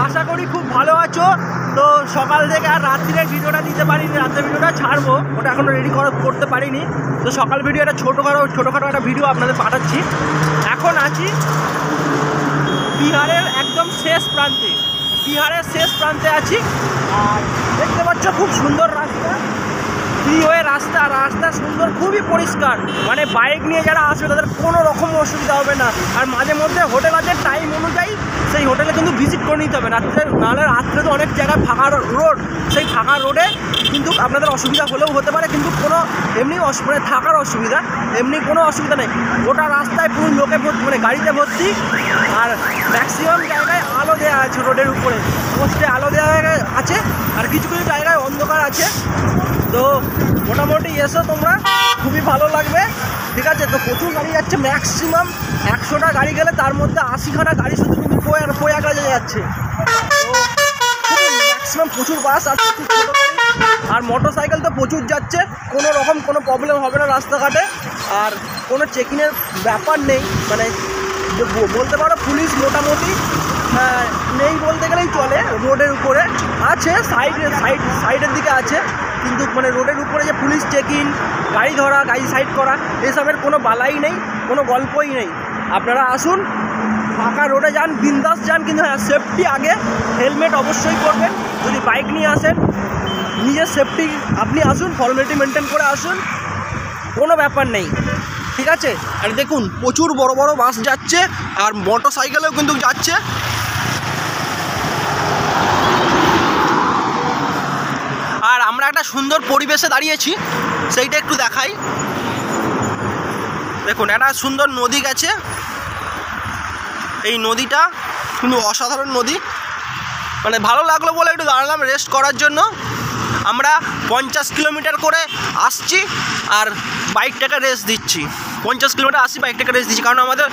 আশা করি খুব ভালো আছো। তো সকাল থেকে আর রাত্রির ভিডিওটা দিতে পারিনি, রাত্রের ভিডিওটা ছাড়বো, ওটা এখনও রেডি করতে পারিনি। তো সকাল ভিডিওটা ছোটোখাটো একটা ভিডিও আপনাদের পাঠাচ্ছি। এখন আছি বিহারের একদম শেষ প্রান্তে আছি। আর দেখতে পাচ্ছ খুব সুন্দর রাস্তা, ফ্রিওয়ে রাস্তা সুন্দর, খুবই পরিষ্কার। মানে বাইক নিয়ে যারা আসবে তাদের কোনো রকম অসুবিধা হবে না। আর মাঝে মধ্যে হোটেল আছে, টাইম অনুযায়ী সেই হোটেলে কিন্তু ভিজিট করে নিতে হবে। নাহলে রাত্রে তো অনেক জায়গায় ফাঁকা রোড, সেই ফাঁকা রোডে কিন্তু আপনাদের অসুবিধা হলেও হতে পারে, কিন্তু কোনো এমনি মানে থাকার অসুবিধা এমনি কোনো অসুবিধা নেই। গোটা রাস্তায় পুরো লোকে ভর্তি, মানে গাড়িতে ভর্তি। আর ম্যাক্সিমাম জায়গায় আলো দেওয়া আছে, রোডের উপরে পোস্টে আলো দেওয়া আছে, আর কিছু কিছু জায়গায় অন্ধকার আছে। তো মোটামুটি এসো তোমরা, খুবই ভালো লাগবে, ঠিক আছে। তো প্রচুর গাড়ি যাচ্ছে, ম্যাক্সিমাম 100টা গাড়ি গেলে তার মধ্যে 80খানা গাড়ি শুধু কিন্তু প্রয়াগরাজে যাচ্ছে। তো ম্যাক্সিমাম প্রচুর বাস আছে, আর মোটর সাইকেল তো প্রচুর যাচ্ছে, কোনো রকম কোনো প্রবলেম হবে না রাস্তাঘাটে। আর কোনো চেকিংয়ের ব্যাপার নেই, মানে বলতে পারো পুলিশ মোটামুটি নেই বলতে গেলেই চলে। রোডের উপরে আছে, সাইডের দিকে আছে, কিন্তু মানে রোডের উপরে যে পুলিশ চেকিং, গাড়ি ধরা, গাড়ি সাইড করা, এসবের কোনো বালাই নেই, কোনো গল্পই নেই। আপনারা আসুন, ফাঁকা রোডে যান, বিন্দাস যান, কিন্তু হ্যাঁ সেফটি আগে, হেলমেট অবশ্যই করবেন। যদি বাইক নিয়ে আসেন নিজের সেফটি আপনি আসুন, ফর্মালিটি মেনটেন করে আসুন, কোনো ব্যাপার নেই, ঠিক আছে। আর দেখুন প্রচুর বড় বড় বাস যাচ্ছে, আর মোটর সাইকেলেও কিন্তু যাচ্ছে। আর আমরা একটা সুন্দর পরিবেশে দাঁড়িয়েছি, সেইটা একটু দেখাই। দেখুন একটা সুন্দর নদী গেছে, এই নদীটা কিন্তু অসাধারণ নদী, মানে ভালো লাগলো বলে একটু দাঁড়ালাম রেস্ট করার জন্য। আমরা 50 কিলোমিটার করে আসছি আর বাইকটাকে রেস্ট দিচ্ছি। 50 কিলোমিটার আসছি, বাইকটাকে রেস্ট দিচ্ছি, কারণ আমাদের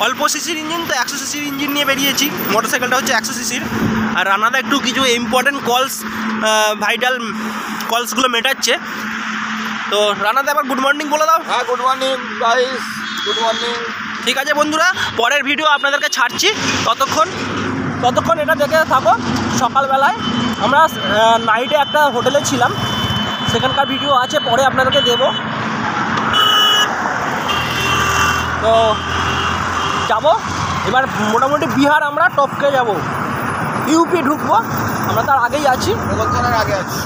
অল্প সিসির ইঞ্জিন, তো 100 সিসির ইঞ্জিন নিয়ে বেরিয়েছি। মোটরসাইকেলটা হচ্ছে 100 সিসির। আর রানাদা একটু কিছু ইম্পর্টেন্ট ভাইটাল কলসগুলো মেটাচ্ছে। তো রানাদা আবার গুড মর্নিং বলে দাও। হ্যাঁ, good morning guys, good morning. ঠিক আছে বন্ধুরা, পরের ভিডিও আপনাদেরকে ছাড়ছি, ততক্ষণ এটা দেখে থাকো। সকালবেলায় আমরা নাইটে একটা হোটেলে ছিলাম, সেখানকার ভিডিও আছে, পরে আপনাদেরকে দেব। তো যাব এবার মোটামুটি বিহার আমরা টপকে যাব, ইউপি ঢুকবো, আমরা তার আগেই আছি, আগে আছি।